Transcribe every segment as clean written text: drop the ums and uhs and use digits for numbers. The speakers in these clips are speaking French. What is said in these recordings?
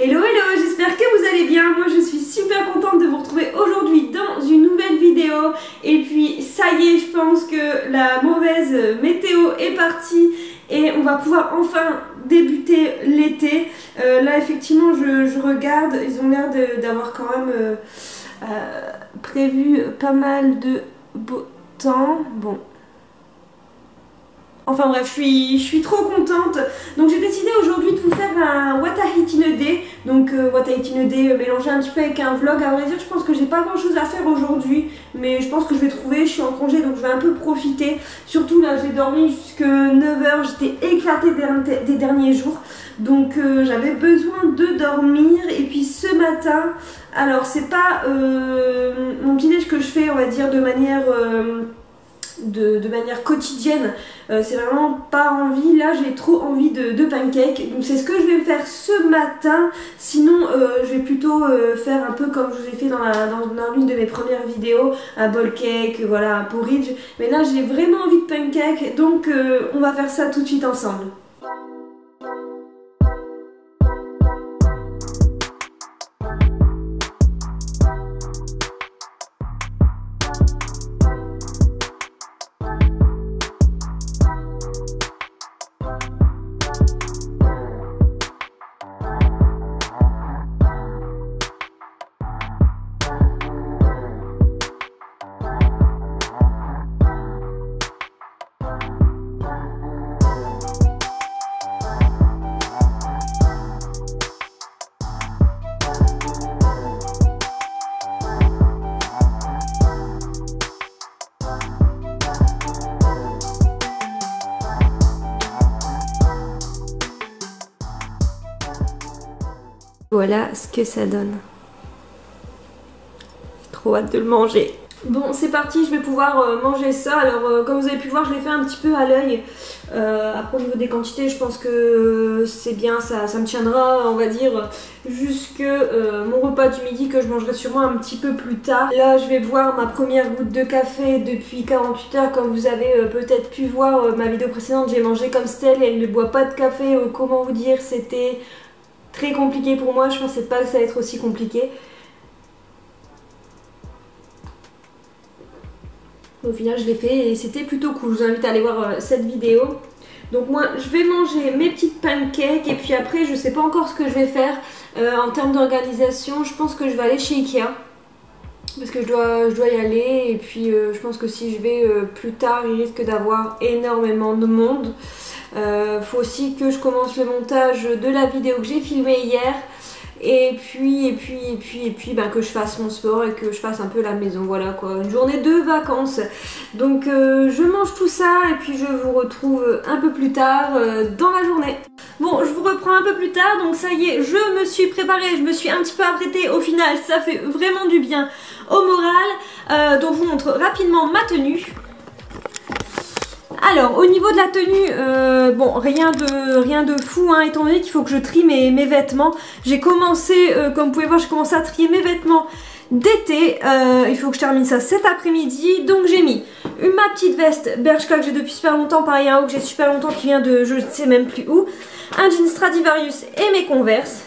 Hello hello, j'espère que vous allez bien. Moi je suis super contente de vous retrouver aujourd'hui dans une nouvelle vidéo. Et puis ça y est, je pense que la mauvaise météo est partie et on va pouvoir enfin débuter l'été. Là effectivement je regarde, ils ont l'air d'avoir quand même prévu pas mal de beau temps. Bon. Enfin bref, je suis trop contente. Donc j'ai décidé aujourd'hui de vous faire un What I Eat in a Day. Donc What I Eat in a Day mélangé un petit peu avec un vlog. À vrai dire, je pense que j'ai pas grand chose à faire aujourd'hui, mais je pense que je vais trouver. Je suis en congé donc je vais un peu profiter. Surtout là, j'ai dormi jusque 9h. J'étais éclatée des derniers jours. Donc j'avais besoin de dormir. Et puis ce matin, alors c'est pas mon petit déj que je fais, on va dire, de manière quotidienne, c'est vraiment pas envie. Là j'ai trop envie de pancakes, donc c'est ce que je vais faire ce matin. Sinon je vais plutôt faire un peu comme je vous ai fait dans l'une de mes premières vidéos, un bowl cake, voilà, un porridge. Mais là j'ai vraiment envie de pancakes, donc on va faire ça tout de suite ensemble. Voilà ce que ça donne. Trop hâte de le manger. Bon, c'est parti, je vais pouvoir manger ça. Alors, comme vous avez pu le voir, je l'ai fait un petit peu à l'œil. Après, au niveau des quantités, je pense que c'est bien, ça me tiendra, on va dire, jusque mon repas du midi que je mangerai sûrement un petit peu plus tard. Là, je vais boire ma première goutte de café depuis 48 heures. Comme vous avez peut-être pu voir ma vidéo précédente, j'ai mangé comme Stell et elle ne boit pas de café. Comment vous dire, c'était très compliqué pour moi, je pensais pas que ça allait être aussi compliqué. Au final je l'ai fait et c'était plutôt cool, je vous invite à aller voir cette vidéo. Donc moi je vais manger mes petites pancakes et puis après je sais pas encore ce que je vais faire en termes d'organisation. Je pense que je vais aller chez Ikea parce que je dois y aller et puis je pense que si je vais plus tard il risque d'avoir énormément de monde. Faut aussi que je commence le montage de la vidéo que j'ai filmée hier et puis ben, que je fasse mon sport et que je fasse un peu la maison, voilà quoi, une journée de vacances. Donc je mange tout ça et puis je vous retrouve un peu plus tard dans la journée. Bon, je vous reprends un peu plus tard, donc ça y est, je me suis préparée, je me suis un petit peu apprêtée. Au final ça fait vraiment du bien au moral. Donc je vous montre rapidement ma tenue. Alors au niveau de la tenue, bon rien de fou hein, étant donné qu'il faut que je trie mes vêtements. J'ai commencé, comme vous pouvez voir, j'ai commencé à trier mes vêtements d'été. Il faut que je termine ça cet après-midi. Donc j'ai mis ma petite veste Bershka que j'ai depuis super longtemps, pareil un haut que j'ai super longtemps qui vient de je ne sais même plus où. Un jean Stradivarius et mes Converse.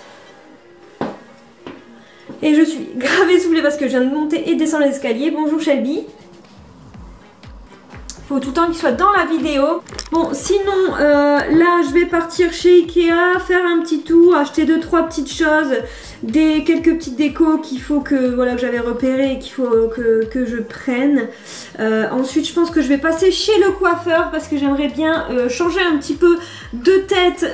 Et je suis grave essoufflée parce que je viens de monter et descendre les escaliers. Bonjour Shelby. Faut tout le temps qu'il soit dans la vidéo. Bon sinon là je vais partir chez Ikea, faire un petit tour, acheter 2-3 petites choses, quelques petites décos qu'il faut que voilà que j'avais repéré et qu'il faut que je prenne. Ensuite je pense que je vais passer chez le coiffeur parce que j'aimerais bien changer un petit peu de tête.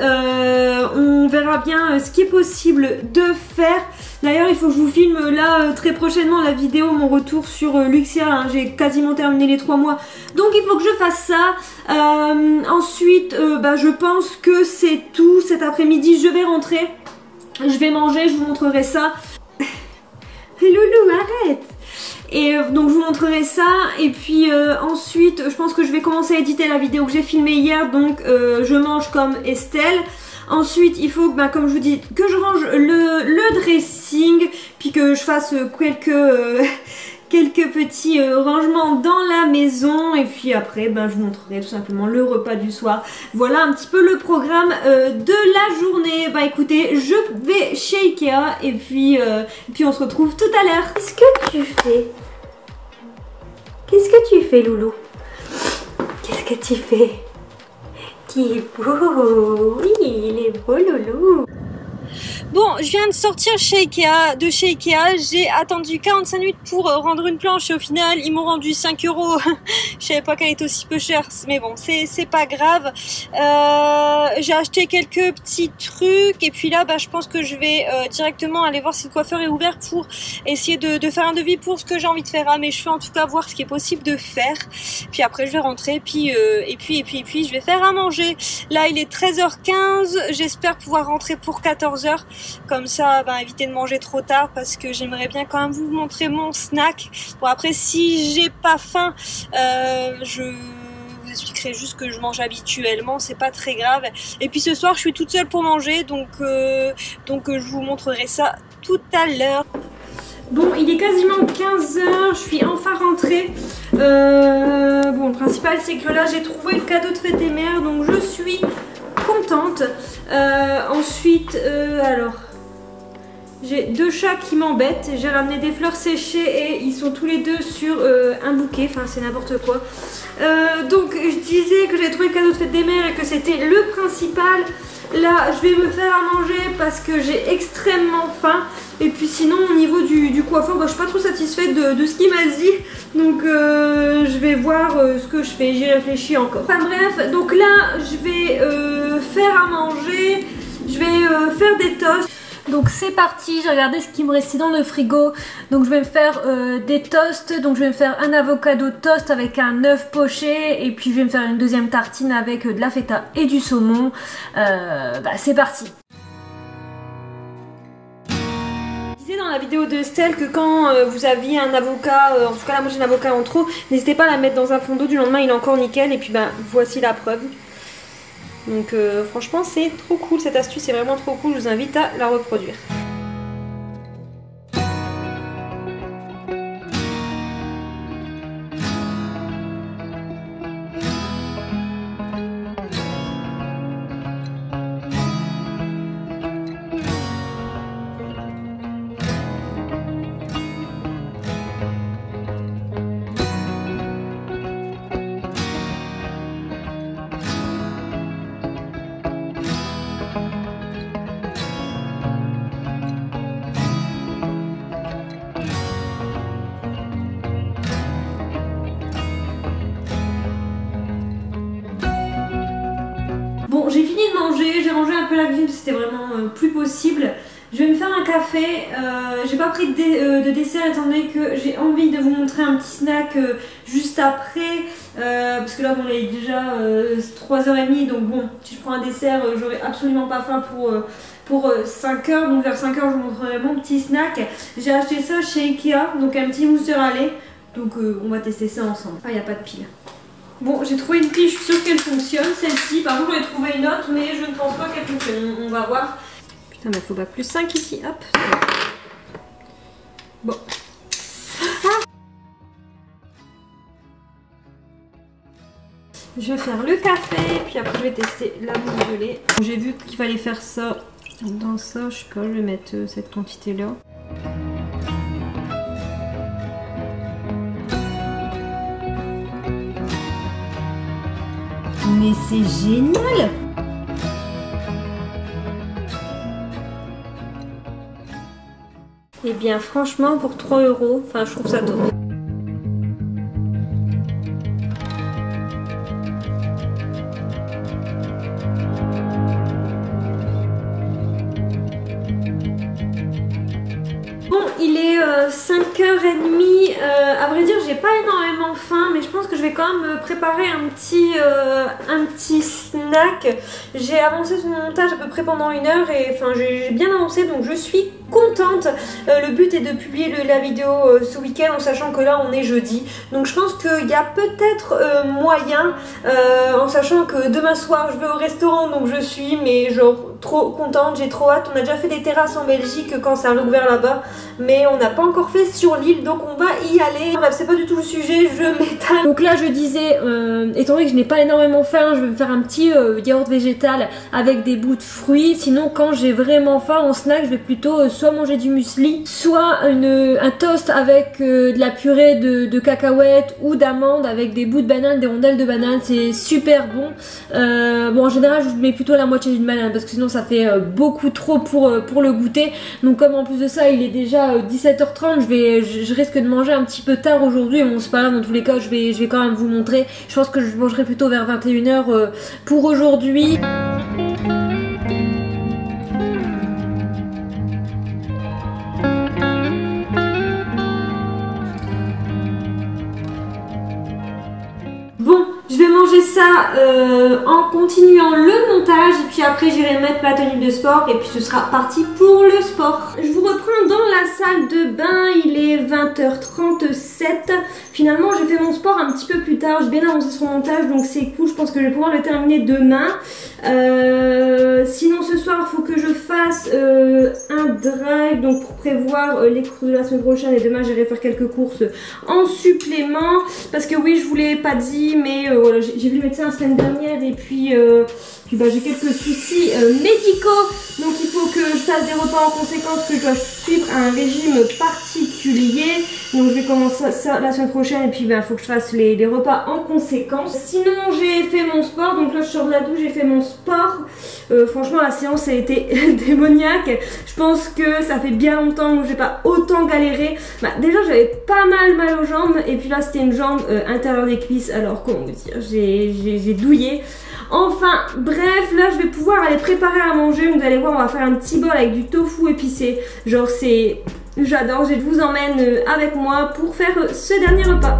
On verra bien ce qui est possible de faire. D'ailleurs il faut que je vous filme là très prochainement la vidéo, mon retour sur Luxia, hein. J'ai quasiment terminé les 3 mois. Donc il faut que je fasse ça. Ensuite bah, je pense que c'est tout. Cet après-midi je vais rentrer. Je vais manger, je vous montrerai ça. Loulou arrête. Et donc je vous montrerai ça. Et puis ensuite je pense que je vais commencer à éditer la vidéo que j'ai filmée hier. Donc je mange comme Estelle. Ensuite il faut bah, comme je vous dis que je range le dressing. Puis que je fasse quelques petits rangements dans la maison et puis après ben, je vous montrerai tout simplement le repas du soir. Voilà un petit peu le programme de la journée. Bah écoutez, je vais chez Ikea et puis on se retrouve tout à l'heure. Qu'est-ce que tu fais? Qu'est-ce que tu fais, loulou? Qu'est-ce que tu fais? Il est beau, oui, il est beau, loulou. Bon, je viens de sortir de chez Ikea, j'ai attendu 45 minutes pour rendre une planche et au final ils m'ont rendu 5 €. Je savais pas qu'elle était aussi peu chère, mais bon, c'est pas grave. J'ai acheté quelques petits trucs et puis là bah, je pense que je vais directement aller voir si le coiffeur est ouvert pour essayer de faire un devis pour ce que j'ai envie de faire à mes cheveux, en tout cas voir ce qui est possible de faire. Puis après je vais rentrer et puis je vais faire à manger. Là il est 13h15, j'espère pouvoir rentrer pour 14h. Comme ça, ben, éviter de manger trop tard parce que j'aimerais bien quand même vous montrer mon snack. Bon après, si j'ai pas faim, je vous expliquerai juste que je mange habituellement, c'est pas très grave. Et puis ce soir, je suis toute seule pour manger, donc je vous montrerai ça tout à l'heure. Bon, il est quasiment 15h, je suis enfin rentrée. Bon, le principal, c'est que là, j'ai trouvé le cadeau de fête des mères, donc je suis contente. Ensuite, alors, j'ai deux chats qui m'embêtent. J'ai ramené des fleurs séchées et ils sont tous les deux sur un bouquet. Enfin, c'est n'importe quoi. Donc, je disais que j'ai trouvé le cadeau de fête des mères et que c'était le principal. Là, je vais me faire à manger parce que j'ai extrêmement faim. Et puis sinon, au niveau du coiffeur, bah, je suis pas trop satisfaite de ce qu'il m'a dit. Donc, je vais voir ce que je fais. J'y réfléchis encore. Enfin bref, donc là, je vais faire à manger. Je vais faire des toasts. Donc c'est parti, j'ai regardé ce qui me restait dans le frigo. Donc je vais me faire des toasts. Donc je vais me faire un avocado toast avec un œuf poché. Et puis je vais me faire une deuxième tartine avec de la feta et du saumon. Bah c'est parti. Je disais dans la vidéo de Estelle que quand vous aviez un avocat, en tout cas là moi j'ai un avocat en trop, n'hésitez pas à la mettre dans un fond d'eau, du lendemain il est encore nickel. Et puis bah voici la preuve. Donc franchement c'est trop cool, cette astuce est vraiment trop cool, je vous invite à la reproduire. Bon, j'ai fini de manger, j'ai rangé un peu la cuisine, c'était vraiment plus possible. Je vais me faire un café, j'ai pas pris de dessert étant donné que j'ai envie de vous montrer un petit snack juste après. Parce que là, bon, il est déjà 3h30, donc bon, si je prends un dessert, j'aurai absolument pas faim pour 5h. Donc vers 5h, je vous montrerai mon petit snack. J'ai acheté ça chez Ikea, donc un petit mousse de râlée. Donc on va tester ça ensemble. Ah, il n'y a pas de pile. Bon, j'ai trouvé une pile, je suis sûre qu'elle fonctionne, celle-ci. Par contre, j'en ai trouvé une autre, mais je ne pense pas qu'elle fonctionne. On va voir. Putain, mais il faut pas plus 5 ici. Hop. Bon. Ah, je vais faire le café, puis après je vais tester la mousse de lait. J'ai vu qu'il fallait faire ça dans ça. Je sais pas, je vais mettre cette quantité-là. Mais c'est génial! Et bien franchement pour 3 €, enfin je trouve ça top. Bon, il est 5h30, à vrai dire j'ai pas énormément faim, mais je pense que je vais quand même préparer un petit snack. J'ai avancé sur mon montage à peu près pendant 1 heure et enfin j'ai bien avancé, donc je suis contente. Le but est de publier la vidéo ce week-end en sachant que là on est jeudi. Donc je pense qu'il y a peut-être moyen, en sachant que demain soir je vais au restaurant, donc je suis mais genre trop contente, j'ai trop hâte. On a déjà fait des terrasses en Belgique quand ça a rouvert là-bas, mais on n'a pas encore fait sur l'île, donc on va y aller. Bref, c'est pas du tout le sujet, je m'étale. Donc là je disais, étant donné que je n'ai pas énormément faim, je vais me faire un petit yaourt végétal avec des bouts de fruits. Sinon quand j'ai vraiment faim en snack, je vais plutôt soit manger du muesli, soit un toast avec de la purée de cacahuètes ou d'amandes avec des bouts de banane, des rondelles de banane. C'est super bon. Bon, en général je mets plutôt la moitié d'une banane parce que sinon ça fait beaucoup trop pour le goûter. Donc comme en plus de ça il est déjà 17h30, je risque de manger un petit peu tard aujourd'hui. Bon, c'est pas grave, dans tous les cas je vais quand même vous montrer. Je pense que je mangerai plutôt vers 21h pour aujourd'hui. Bon, je vais manger ça en continuant le montage et puis après j'irai mettre ma tenue de sport et puis ce sera parti pour le sport. Je vous reprends dans la salle de bain, il est 20h37. Finalement j'ai fait mon sport un petit peu plus tard, j'ai bien avancé sur mon montage donc c'est cool, je pense que je vais pouvoir le terminer demain. Sinon ce soir il faut que je fasse un drive donc pour prévoir les courses de la semaine prochaine et demain j'irai faire quelques courses en supplément parce que oui je vous l'ai pas dit mais voilà, j'ai vu le médecin la semaine dernière et puis bah, j'ai quelques soucis médicaux donc il faut que je fasse des repas en conséquence, que je dois suivre un régime particulier. Donc je vais commencer ça la semaine prochaine et puis il faut que je fasse les repas en conséquence. Sinon j'ai fait mon sport, donc là je sors de la douche, j'ai fait mon sport. Franchement la séance a été démoniaque. Je pense que ça fait bien longtemps que j'ai pas autant galéré. Bah, déjà j'avais pas mal aux jambes et puis là c'était une jambe intérieure des cuisses, alors comment vous dire, j'ai douillé. Enfin bref, là je vais pouvoir aller préparer à manger. Vous allez voir, on va faire un petit bol avec du tofu épicé. Genre c'est... J'adore, je vous emmène avec moi pour faire ce dernier repas.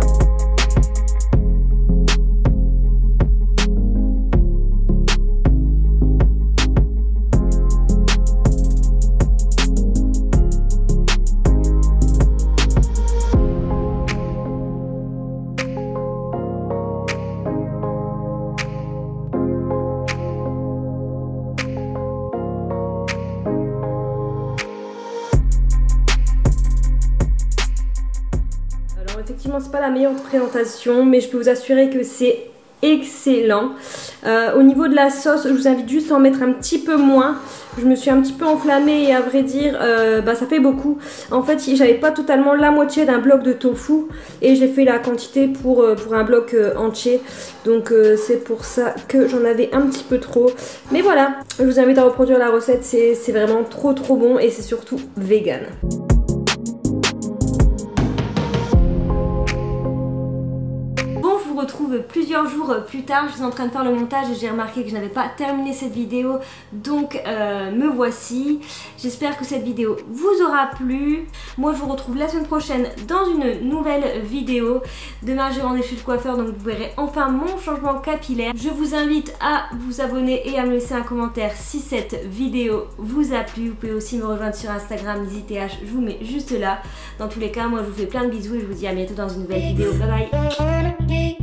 Effectivement c'est pas la meilleure présentation mais je peux vous assurer que c'est excellent. Au niveau de la sauce je vous invite juste à en mettre un petit peu moins. Je me suis un petit peu enflammée et à vrai dire bah, ça fait beaucoup. En fait j'avais pas totalement la moitié d'un bloc de tofu et j'ai fait la quantité pour un bloc entier. Donc c'est pour ça que j'en avais un petit peu trop. Mais voilà, je vous invite à reproduire la recette, c'est vraiment trop bon et c'est surtout vegan. Retrouve plusieurs jours plus tard, je suis en train de faire le montage et j'ai remarqué que je n'avais pas terminé cette vidéo, donc me voici. J'espère que cette vidéo vous aura plu. Moi je vous retrouve la semaine prochaine dans une nouvelle vidéo. Demain j'ai rendez-vous chez le coiffeur, donc vous verrez enfin mon changement capillaire. Je vous invite à vous abonner et à me laisser un commentaire si cette vidéo vous a plu. Vous pouvez aussi me rejoindre sur Instagram, ZTH, je vous mets juste là. Dans tous les cas, moi je vous fais plein de bisous et je vous dis à bientôt dans une nouvelle vidéo. Bye bye.